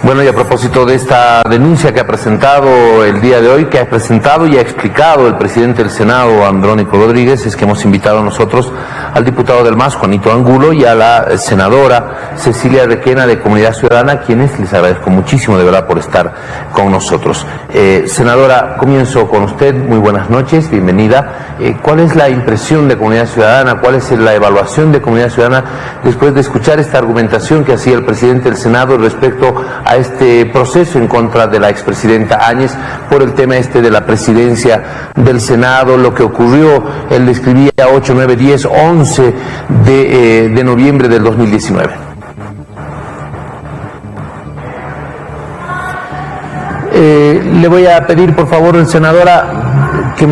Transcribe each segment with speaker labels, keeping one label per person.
Speaker 1: Bueno, y a propósito de esta denuncia que ha presentado el día de hoy, que ha presentado y ha explicado el presidente del Senado, Andrónico Rodríguez, es que hemos invitado nosotros al diputado del MAS, Juanito Angulo, y a la senadora Cecilia Requena de Comunidad Ciudadana, quienes les agradezco muchísimo de verdad por estar con nosotros. Senadora, comienzo con usted. Muy buenas noches, bienvenida. ¿Cuál es la impresión de Comunidad Ciudadana? ¿Cuál es la evaluación de Comunidad Ciudadana después de escuchar esta argumentación que hacía el presidente del Senado respecto a este proceso en contra de la expresidenta Áñez por el tema de la presidencia del Senado, lo que ocurrió? Él describía 8, 9, 10, 11 de noviembre del 2019. Le voy a pedir, por favor, senadora, que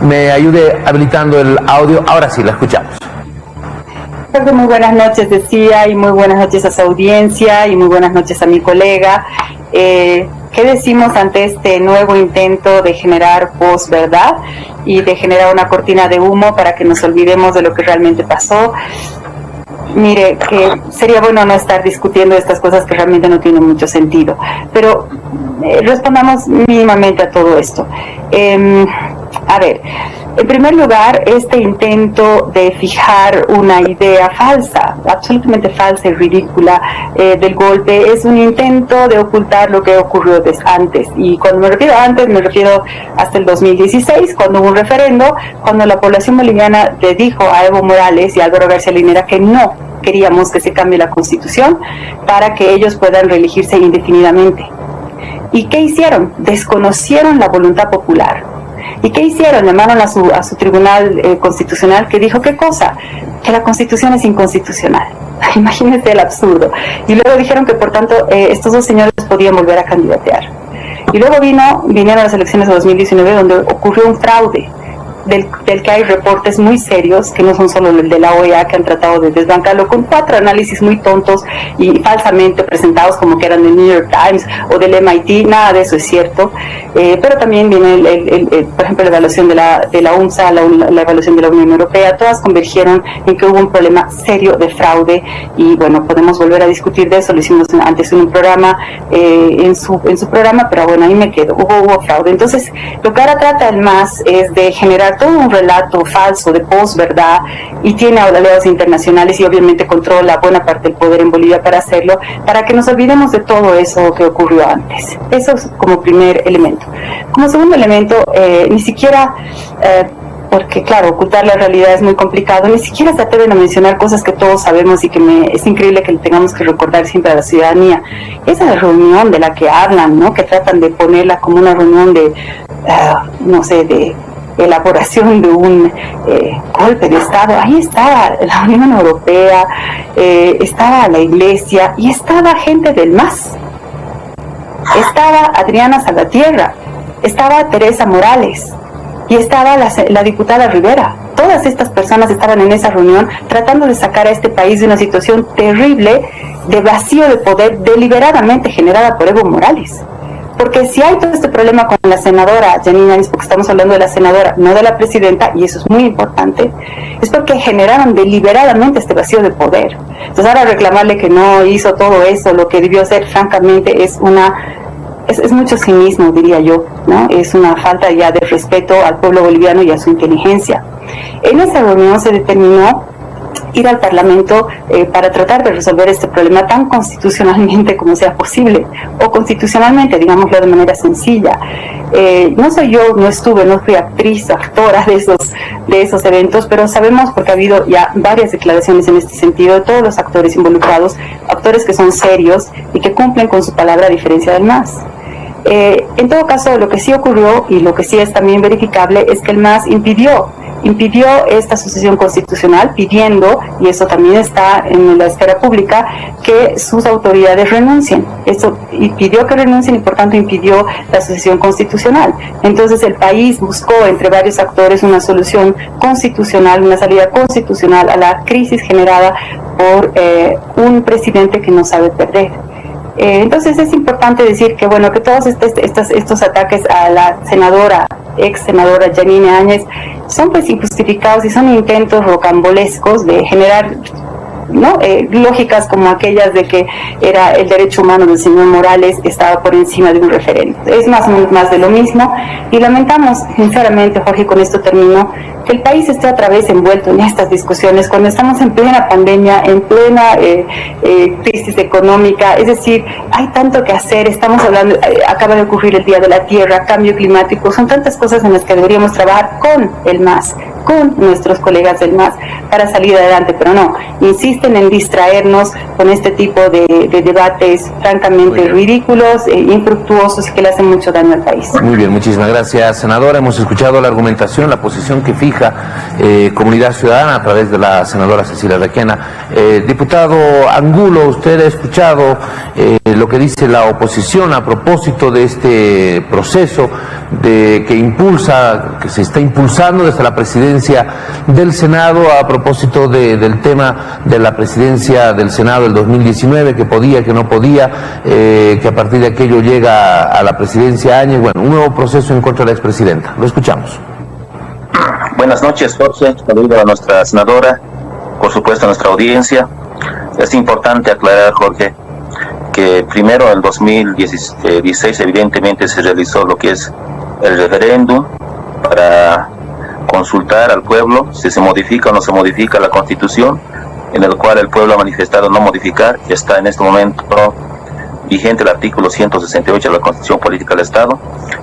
Speaker 1: me ayude habilitando el audio. Ahora sí, la escuchamos.
Speaker 2: Muy buenas noches, decía, y muy buenas noches a su audiencia, y muy buenas noches a mi colega. ¿Qué decimos ante este nuevo intento de generar posverdad y de generar una cortina de humo para que nos olvidemos de lo que realmente pasó? Mire, que sería bueno no estar discutiendo estas cosas que realmente no tienen mucho sentido, pero respondamos mínimamente a todo esto. A ver, en primer lugar, este intento de fijar una idea falsa, absolutamente falsa y ridícula del golpe, es un intento de ocultar lo que ocurrió antes. Y cuando me refiero a antes, me refiero hasta el 2016, cuando hubo un referendo, cuando la población boliviana le dijo a Evo Morales y a Álvaro García Linera que no queríamos que se cambie la Constitución para que ellos puedan reelegirse indefinidamente. ¿Y qué hicieron? Desconocieron la voluntad popular. ¿Y qué hicieron? Llamaron a su tribunal constitucional, que dijo, ¿qué cosa? Que la Constitución es inconstitucional. Imagínense el absurdo. Y luego dijeron que, por tanto, estos dos señores podían volver a candidatear. Y luego vinieron las elecciones de 2019, donde ocurrió un fraude, del que hay reportes muy serios, que no son solo el de la OEA, que han tratado de desbancarlo con 4 análisis muy tontos y falsamente presentados como que eran del New York Times o del MIT. Nada de eso es cierto. Pero también viene, por ejemplo, la evaluación de la UNSA, la evaluación de la Unión Europea. Todas convergieron en que hubo un problema serio de fraude, y bueno, podemos volver a discutir de eso. Lo hicimos antes en un programa, en su programa, pero bueno, ahí me quedo. Hubo fraude. Entonces, lo que ahora trata el MAS es de generar todo un relato falso de posverdad, y tiene aliados internacionales y obviamente controla buena parte del poder en Bolivia para hacerlo, para que nos olvidemos de todo eso que ocurrió antes. Eso es como primer elemento. Como segundo elemento, ni siquiera, porque claro, ocultar la realidad es muy complicado, ni siquiera se atreven a mencionar cosas que todos sabemos y que es increíble que le tengamos que recordar siempre a la ciudadanía. Esa reunión de la que hablan, ¿no? Que tratan de ponerla como una reunión de, no sé, de elaboración de un golpe de Estado. Ahí estaba la Unión Europea, estaba la Iglesia y estaba gente del MAS. Estaba Adriana Salvatierra, estaba Teresa Morales y estaba la diputada Rivera. Todas estas personas estaban en esa reunión tratando de sacar a este país de una situación terrible de vacío de poder deliberadamente generada por Evo Morales. Porque si hay todo este problema con la senadora Janine Áñez, porque estamos hablando de la senadora, no de la presidenta, y eso es muy importante, es porque generaron deliberadamente este vacío de poder. Entonces ahora reclamarle que no hizo todo eso, lo que debió hacer, francamente, es mucho cinismo, diría yo, ¿no? Es una falta ya de respeto al pueblo boliviano y a su inteligencia. En esa reunión se determinó ir al Parlamento para tratar de resolver este problema tan constitucionalmente como sea posible, o constitucionalmente, digámoslo de manera sencilla. No soy yo, no fui actriz, actora de esos eventos, pero sabemos, porque ha habido ya varias declaraciones en este sentido de todos los actores involucrados, actores que son serios y que cumplen con su palabra, a diferencia del MAS. En todo caso, lo que sí ocurrió, y lo que sí es también verificable, es que el MAS impidió esta sucesión constitucional, pidiendo, y eso también está en la esfera pública, que sus autoridades renuncien. Eso pidió que renuncien y por tanto impidió la sucesión constitucional. Entonces el país buscó entre varios actores una solución constitucional, una salida constitucional a la crisis generada por un presidente que no sabe perder. Entonces es importante decir que bueno, que todos estos ataques a la ex senadora Janine Áñez son pues injustificados y son intentos rocambolescos de generar ¿no? Lógicas como aquellas de que era el derecho humano del señor Morales estaba por encima de un referendo. Es más o menos más de lo mismo, y lamentamos sinceramente, Jorge, con esto termino, que el país esté otra vez envuelto en estas discusiones cuando estamos en plena pandemia, en plena crisis económica. Es decir, hay tanto que hacer. Estamos hablando, acaba de ocurrir el Día de la Tierra, cambio climático, son tantas cosas en las que deberíamos trabajar con el MAS, con nuestros colegas del MAS, para salir adelante, pero no, insisten en distraernos con este tipo de debates francamente ridículos, infructuosos, y que le hacen mucho daño al país.
Speaker 1: Muy bien, muchísimas gracias, senadora. Hemos escuchado la argumentación, la posición que fija Comunidad Ciudadana a través de la senadora Cecilia Requena. Diputado Angulo, usted ha escuchado lo que dice la oposición a propósito de este proceso que se está impulsando desde la presidencia del Senado a propósito del tema de la presidencia del Senado del 2019, que podía, que no podía, que a partir de aquello llega a la presidencia Áñez. Bueno, un nuevo proceso en contra de la expresidenta. Lo escuchamos.
Speaker 3: Buenas noches, Jorge. Saludo a nuestra senadora, por supuesto a nuestra audiencia. Es importante aclarar, Jorge, que primero en el 2016 evidentemente se realizó lo que es el referéndum para consultar al pueblo si se modifica o no se modifica la Constitución, en el cual el pueblo ha manifestado no modificar. Está en este momento vigente el artículo 168 de la Constitución Política del Estado.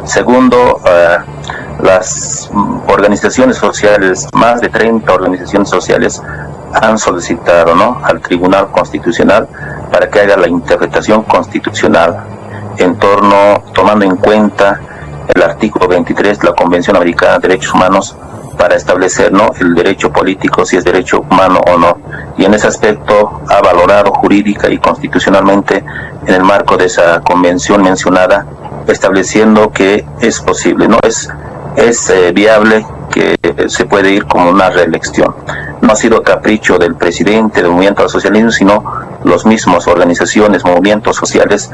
Speaker 3: Segundo, las organizaciones sociales, más de 30 organizaciones sociales, han solicitado, ¿no?, al Tribunal Constitucional para que haga la interpretación constitucional en torno, tomando en cuenta el artículo 23 de la Convención Americana de Derechos Humanos, para establecer, ¿no?, el derecho político, si es derecho humano o no. Y en ese aspecto ha valorado jurídica y constitucionalmente, en el marco de esa convención mencionada, estableciendo que es posible, ¿no?, es viable, que se puede ir como una reelección. No ha sido capricho del presidente del Movimiento al Socialismo, sino los mismos organizaciones, movimientos sociales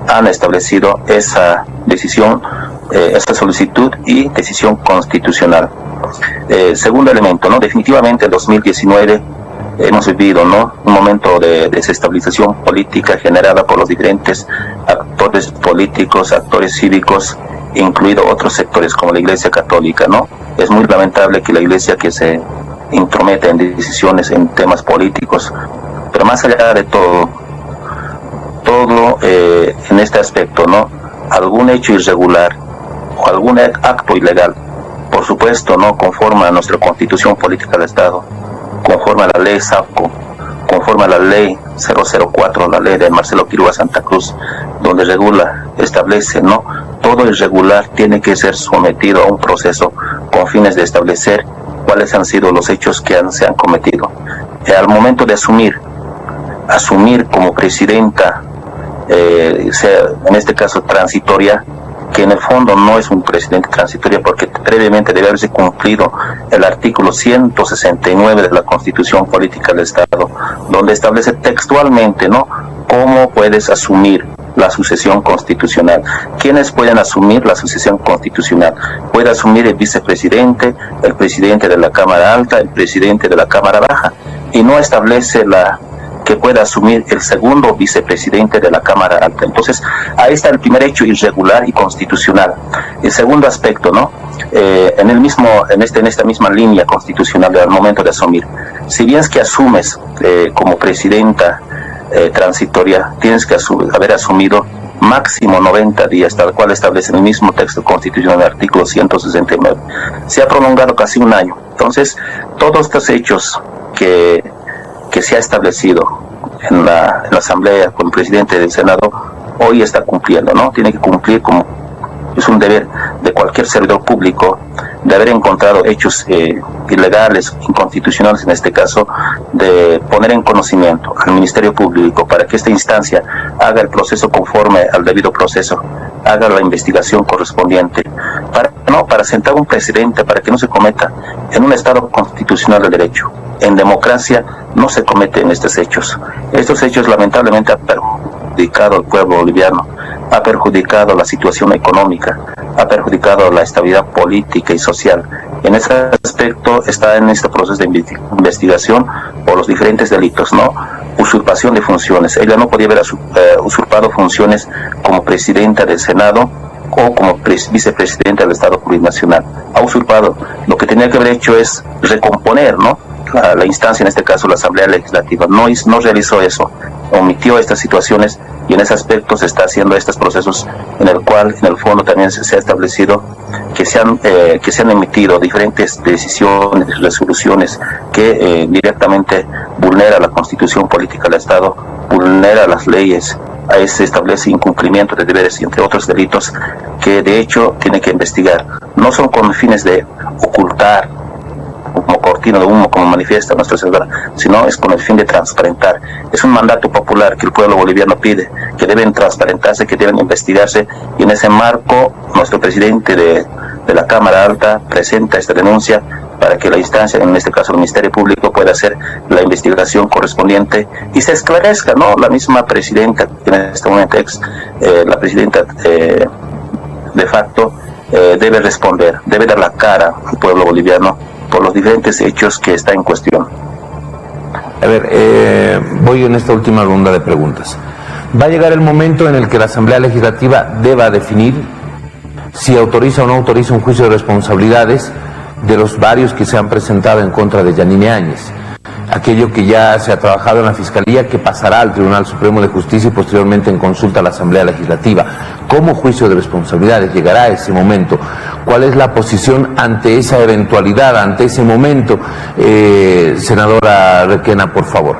Speaker 3: han establecido esa decisión, esa solicitud y decisión constitucional. Segundo elemento, ¿no?, definitivamente en 2019 hemos vivido, ¿no?, un momento de desestabilización política generada por los diferentes actores políticos, actores cívicos, incluido otros sectores como la Iglesia Católica, ¿no? Es muy lamentable que la Iglesia, que se intrometa en decisiones, en temas políticos, pero más allá de todo en este aspecto, ¿no?, algún hecho irregular o algún acto ilegal, por supuesto, no conforme a nuestra Constitución Política del Estado, conforme a la ley SAPCO, conforme a la ley 004, la ley de Marcelo Quiroga Santa Cruz, donde regula, establece, ¿no?, todo irregular tiene que ser sometido a un proceso con fines de establecer cuáles han sido los hechos que se han cometido. Al momento de asumir como presidenta, en este caso transitoria, que en el fondo no es un presidente transitorio, porque previamente debe haberse cumplido el artículo 169 de la Constitución Política del Estado, donde establece textualmente, ¿no?, cómo puedes asumir la sucesión constitucional. ¿Quiénes pueden asumir la sucesión constitucional? Puede asumir el vicepresidente, el presidente de la Cámara Alta, el presidente de la Cámara Baja, y no establece que pueda asumir el segundo vicepresidente de la Cámara Alta. Entonces, ahí está el primer hecho irregular y constitucional. El segundo aspecto, ¿no?, en esta misma línea constitucional al momento de asumir, si bien es que asumes como presidenta transitoria, tienes que haber asumido máximo 90 días, tal cual establece el mismo texto constitucional del artículo 169. Se ha prolongado casi un año. Entonces, todos estos hechos que se ha establecido en la Asamblea con el presidente del Senado, hoy está cumpliendo, ¿no? Tiene que cumplir, como es un deber de cualquier servidor público, de haber encontrado hechos ilegales, inconstitucionales en este caso, de poner en conocimiento al Ministerio Público para que esta instancia haga el proceso conforme al debido proceso, haga la investigación correspondiente, para sentar un precedente, para que no se cometa en un Estado constitucional de derecho. En democracia no se cometen estos hechos. Estos hechos lamentablemente han perjudicado al pueblo boliviano, ha perjudicado la situación económica, ha perjudicado la estabilidad política y social, En ese aspecto está en este proceso de investigación por los diferentes delitos, ¿no? Usurpación de funciones. Ella no podía haber usurpado funciones como presidenta del Senado o como vicepresidenta del Estado Plurinacional. Ha usurpado. Lo que tenía que haber hecho es recomponer, ¿no?, la instancia, en este caso la Asamblea Legislativa. No realizó eso, omitió estas situaciones, y en ese aspecto se está haciendo estos procesos en el cual, en el fondo, también se ha establecido que se han emitido diferentes decisiones, resoluciones que directamente vulnera la Constitución Política del Estado, vulnera las leyes. Ahí se establece incumplimiento de deberes y entre otros delitos que de hecho tiene que investigar. No son con fines de ocultar, como cortina de humo, como manifiesta nuestra senadora, sino es con el fin de transparentar. Es un mandato popular que el pueblo boliviano pide, que deben transparentarse, que deben investigarse, y en ese marco nuestro presidente de la Cámara Alta presenta esta denuncia para que la instancia, en este caso el Ministerio Público, pueda hacer la investigación correspondiente y se esclarezca, ¿no? La misma presidenta, que en este momento la presidenta de facto, debe responder, debe dar la cara al pueblo boliviano por los diferentes hechos que está en cuestión.
Speaker 1: A ver, voy en esta última ronda de preguntas. Va a llegar el momento en el que la Asamblea Legislativa deba definir si autoriza o no autoriza un juicio de responsabilidades de los varios que se han presentado en contra de Yanine Áñez. Aquello que ya se ha trabajado en la Fiscalía, que pasará al Tribunal Supremo de Justicia y posteriormente en consulta a la Asamblea Legislativa. ¿Cómo juicio de responsabilidades llegará a ese momento? ¿Cuál es la posición ante esa eventualidad, ante ese momento? Senadora Requena, por favor.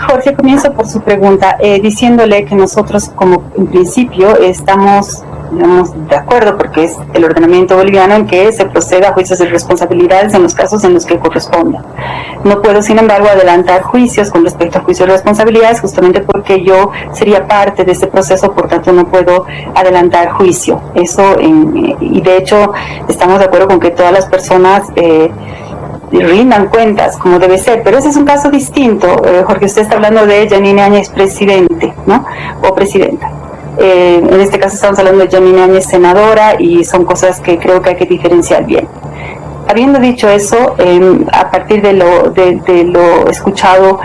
Speaker 2: Jorge, comienzo por su pregunta, diciéndole que nosotros, como en principio, estamos, digamos, de acuerdo, porque es el ordenamiento boliviano en que se proceda a juicios de responsabilidades en los casos en los que corresponda. No puedo, sin embargo, adelantar juicios con respecto a juicios de responsabilidades, justamente porque yo sería parte de ese proceso, por tanto no puedo adelantar juicio. Eso, y de hecho, estamos de acuerdo con que todas las personas rindan cuentas como debe ser, pero ese es un caso distinto. Jorge, usted está hablando de Yanine Áñez presidente, ¿no?, o presidenta. En este caso estamos hablando de Yanine Áñez senadora, y son cosas que creo que hay que diferenciar bien. Habiendo dicho eso, a partir de lo escuchado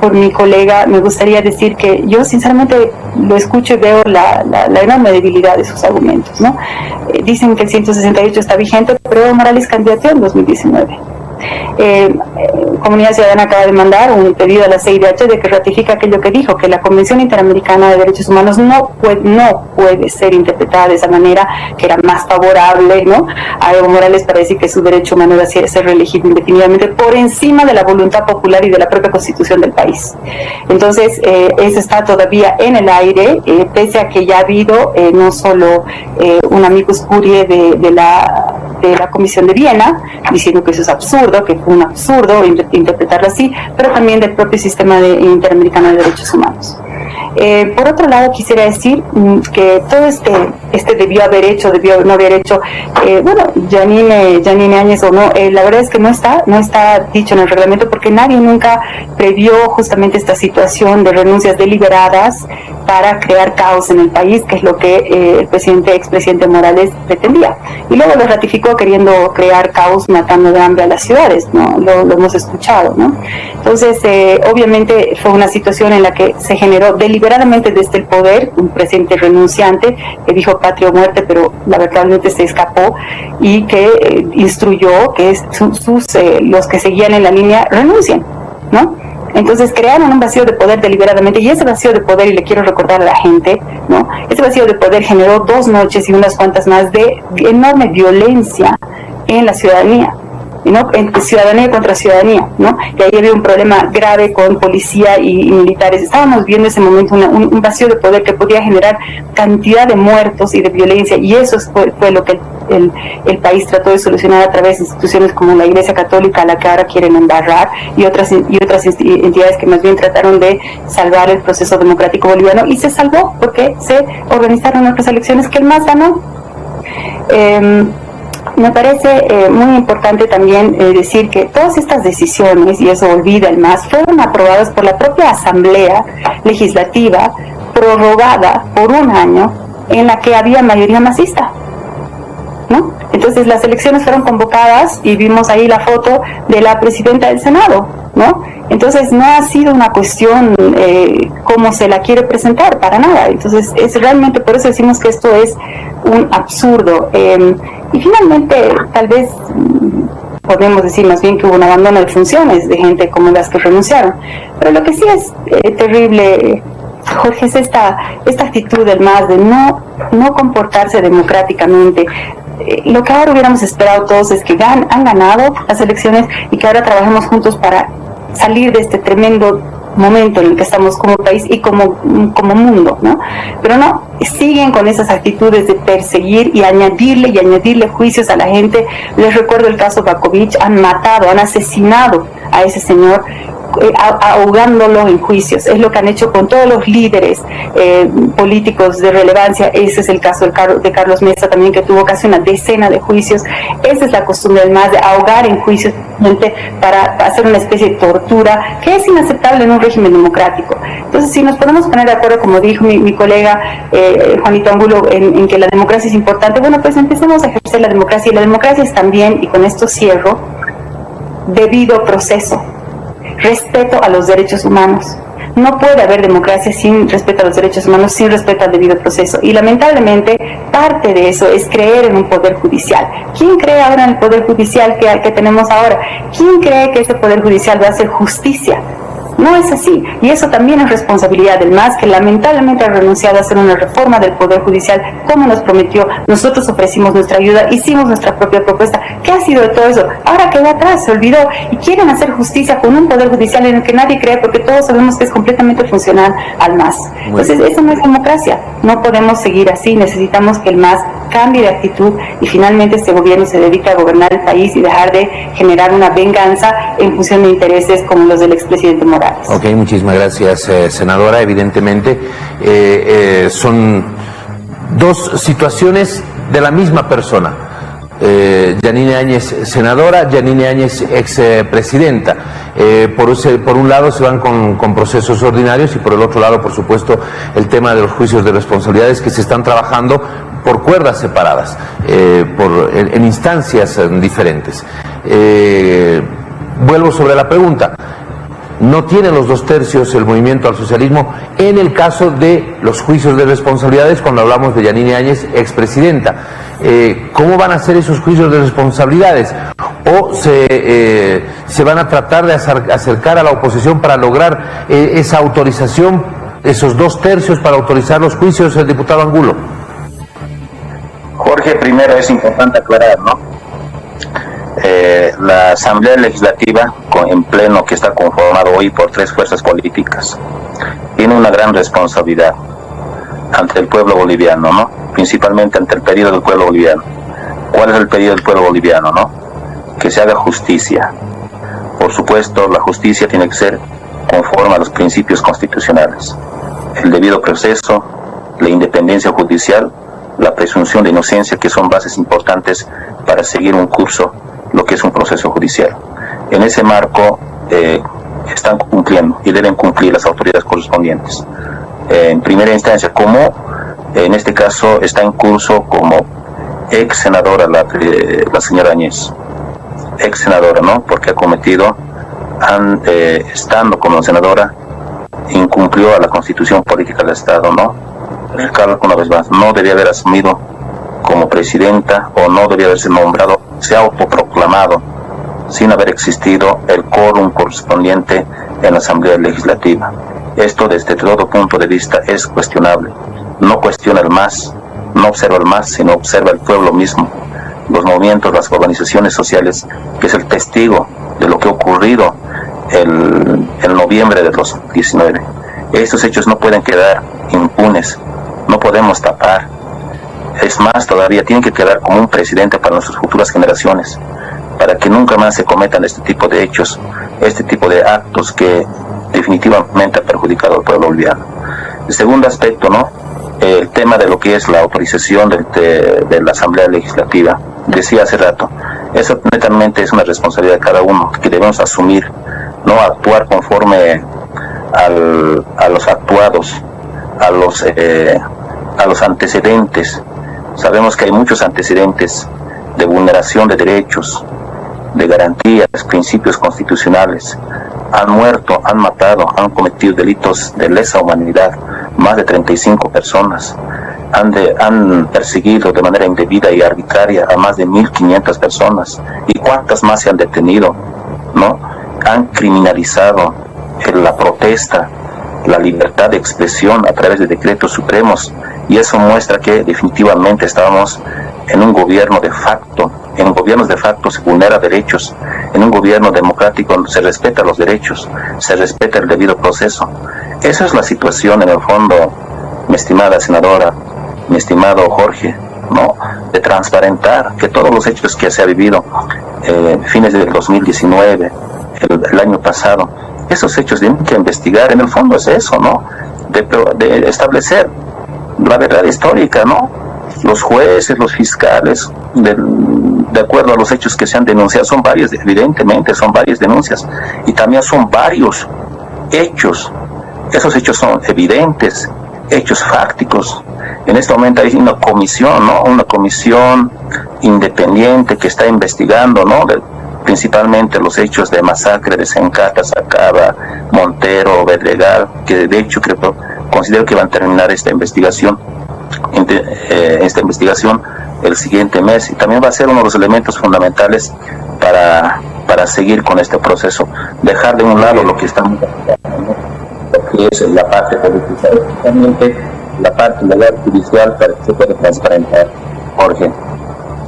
Speaker 2: por mi colega, me gustaría decir que yo sinceramente lo escucho y veo la enorme debilidad de sus argumentos, ¿no? Dicen que el 168 está vigente, pero Evo Morales candidateó en 2019. Comunidad Ciudadana acaba de mandar un pedido a la CIDH de que ratifica aquello que dijo, que la Convención Interamericana de Derechos Humanos no puede ser interpretada de esa manera, que era más favorable, ¿no?, a Evo Morales para decir que su derecho humano era ser reelegido indefinidamente por encima de la voluntad popular y de la propia Constitución del país. Entonces, eso está todavía en el aire, pese a que ya ha habido no solo un amicus curiae de la Comisión de Viena, diciendo que eso es absurdo, que fue un absurdo interpretarlo así, pero también del propio sistema interamericano de derechos humanos. Por otro lado, quisiera decir que todo este debió no haber hecho, bueno, Yanine Áñez o no, la verdad es que no está dicho en el reglamento, porque nadie nunca previó justamente esta situación de renuncias deliberadas para crear caos en el país, que es lo que el expresidente Morales pretendía. Y luego lo ratificó queriendo crear caos, matando de hambre a las ciudades, ¿no? Lo hemos escuchado, ¿no? Entonces, obviamente fue una situación en la que se generó deliberadamente desde el poder un presidente renunciante que dijo patria o muerte, pero lamentablemente se escapó, y que instruyó que los que seguían en la línea renuncien, ¿no? Entonces crearon un vacío de poder deliberadamente, y ese vacío de poder, y le quiero recordar a la gente, ¿no?, ese vacío de poder generó 2 noches y unas cuantas más de enorme violencia en la ciudadanía, ¿no?, entre ciudadanía contra ciudadanía, ¿no? Y ahí había un problema grave con policía y militares. Estábamos viendo en ese momento un vacío de poder que podía generar cantidad de muertos y de violencia, y eso fue lo que el país trató de solucionar a través de instituciones como la Iglesia Católica, a la que ahora quieren embarrar, y otras entidades que más bien trataron de salvar el proceso democrático boliviano, y se salvó porque se organizaron otras elecciones que el MAS ganó. Me parece muy importante también decir que todas estas decisiones, y eso olvida el MAS, fueron aprobadas por la propia Asamblea Legislativa, prorrogada por 1 año, en la que había mayoría masista, ¿no? Entonces las elecciones fueron convocadas y vimos ahí la foto de la presidenta del Senado, ¿no? Entonces no ha sido una cuestión como se la quiere presentar, para nada. Entonces es realmente, por eso decimos que esto es un absurdo. Y finalmente, tal vez podemos decir más bien que hubo un abandono de funciones de gente como las que renunciaron. Pero lo que sí es terrible, Jorge, es esta actitud del MAS de no comportarse democráticamente. Lo que ahora hubiéramos esperado todos es que han ganado las elecciones y que ahora trabajemos juntos para salir de este tremendo momento en el que estamos como país y como mundo, ¿no? Pero no, siguen con esas actitudes de perseguir y añadirle juicios a la gente. Les recuerdo el caso Bakovic, han matado, han asesinado a ese señor, ahogándolo en juicios. Es lo que han hecho con todos los líderes políticos de relevancia. Ese es el caso de Carlos Mesa también, que tuvo casi una decena de juicios. Esa es la costumbre del MAS, de ahogar en juicios para hacer una especie de tortura que es inaceptable en un régimen democrático. Entonces, si nos podemos poner de acuerdo, como dijo mi colega Juanito Angulo, en que la democracia es importante, bueno, pues empecemos a ejercer la democracia. Y la democracia es también, y con esto cierro, debido proceso, respeto a los derechos humanos. No puede haber democracia sin respeto a los derechos humanos, sin respeto al debido proceso. Y lamentablemente parte de eso es creer en un poder judicial. ¿Quién cree ahora en el poder judicial que tenemos ahora? ¿Quién cree que ese poder judicial va a hacer justicia? No es así, y eso también es responsabilidad del MAS, que lamentablemente ha renunciado a hacer una reforma del Poder Judicial como nos prometió. Nosotros ofrecimos nuestra ayuda, hicimos nuestra propia propuesta. ¿Qué ha sido de todo eso? Ahora quedó atrás, se olvidó, y quieren hacer justicia con un Poder Judicial en el que nadie cree, porque todos sabemos que es completamente funcional al MAS. Entonces, eso no es democracia. No podemos seguir así, necesitamos que el MAS cambie de actitud y finalmente este gobierno se dedique a gobernar el país y dejar de generar una venganza en función de intereses como los del expresidente Morales.
Speaker 1: Ok, muchísimas gracias, senadora. Evidentemente son dos situaciones de la misma persona. Yanine Áñez, senadora; Yanine Áñez, expresidenta. Por un lado se van con procesos ordinarios y por el otro lado, por supuesto, el tema de los juicios de responsabilidades que se están trabajando por cuerdas separadas, en instancias diferentes. Vuelvo sobre la pregunta. No tiene los 2/3 el movimiento al socialismo en el caso de los juicios de responsabilidades cuando hablamos de Yanine Áñez, expresidenta. ¿Cómo van a ser esos juicios de responsabilidades? ¿O se van a tratar de acercar a la oposición para lograr esa autorización, esos 2/3 para autorizar los juicios del diputado Angulo?
Speaker 3: Jorge, primero es importante aclarar, ¿no? La Asamblea Legislativa en pleno, que está conformado hoy por 3 fuerzas políticas, tiene una gran responsabilidad ante el pueblo boliviano, ¿no? Principalmente ante el pedido del pueblo boliviano. ¿Cuál es el pedido del pueblo boliviano, no? Que se haga justicia. Por supuesto, la justicia tiene que ser conforme a los principios constitucionales: el debido proceso, la independencia judicial, la presunción de inocencia, que son bases importantes para seguir un curso, lo que es un proceso judicial. En ese marco están cumpliendo y deben cumplir las autoridades correspondientes. En primera instancia, como en este caso está en curso como ex senadora la señora Áñez, ex senadora, ¿no? Porque ha cometido, estando como senadora, incumplió a la Constitución Política del Estado, ¿no? Recalco una vez más, no debía haber asumido como presidenta, o no debía haberse nombrado, se ha autoproclamado sin haber existido el quórum correspondiente en la Asamblea Legislativa. Esto, desde todo punto de vista, es cuestionable. No cuestiona el MAS, no observa el MAS, sino observa el pueblo mismo, los movimientos, las organizaciones sociales, que es el testigo de lo que ha ocurrido en noviembre de 2019. Estos hechos no pueden quedar impunes, no podemos tapar. Es más, todavía tiene que quedar como un precedente para nuestras futuras generaciones, para que nunca más se cometan este tipo de hechos, este tipo de actos que definitivamente ha perjudicado al pueblo boliviano. El segundo aspecto, ¿no? El tema de lo que es la autorización de la Asamblea Legislativa. Decía hace rato, eso netamente es una responsabilidad de cada uno, que debemos asumir, no actuar conforme a los actuados, a los antecedentes. Sabemos que hay muchos antecedentes de vulneración de derechos, de garantías, principios constitucionales. Han muerto, han matado, han cometido delitos de lesa humanidad, más de 35 personas. Han perseguido de manera indebida y arbitraria a más de 1.500 personas. ¿Y cuántas más se han detenido? ¿No? Han criminalizado la protesta, la libertad de expresión a través de decretos supremos, y eso muestra que definitivamente estábamos en un gobierno de facto. En gobiernos de facto se vulnera derechos. En un gobierno democrático se respeta los derechos, se respeta el debido proceso. Esa es la situación en el fondo, mi estimada senadora, mi estimado Jorge, ¿no? De transparentar que todos los hechos que se ha vivido fines del 2019, el año pasado, esos hechos tienen que investigar. En el fondo es eso, ¿no? De establecer la verdad histórica, ¿no? Los jueces, los fiscales, de acuerdo a los hechos que se han denunciado, son varios, evidentemente son varias denuncias, y también son varios hechos. Esos hechos son evidentes, hechos fácticos. En este momento hay una comisión, ¿no? Una comisión independiente que está investigando, ¿no? Principalmente los hechos de masacre de Sencata, Sacaba, Montero, Bedregal, que de hecho considero que van a terminar esta investigación el siguiente mes, y también va a ser uno de los elementos fundamentales para seguir con este proceso, dejar de un lado lo que estamos haciendo, que es la parte política, especialmente la parte legal judicial, para que se pueda transparentar. Jorge.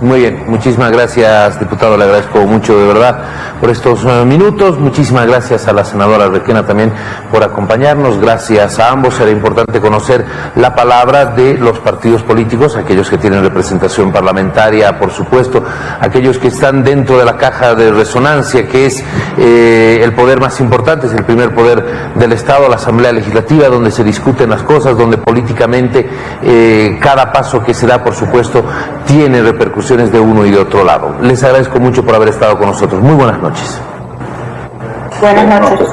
Speaker 1: Muy bien, muchísimas gracias, diputado, le agradezco mucho de verdad por estos minutos. Muchísimas gracias a la senadora Requena también por acompañarnos. Gracias a ambos. Era importante conocer la palabra de los partidos políticos, aquellos que tienen representación parlamentaria, por supuesto, aquellos que están dentro de la caja de resonancia, que es el poder más importante, es el primer poder del Estado, la Asamblea Legislativa, donde se discuten las cosas, donde políticamente cada paso que se da, por supuesto, tiene repercusiones de uno y de otro lado. Les agradezco mucho por haber estado con nosotros. Muy buenas noches.
Speaker 2: Buenas noches.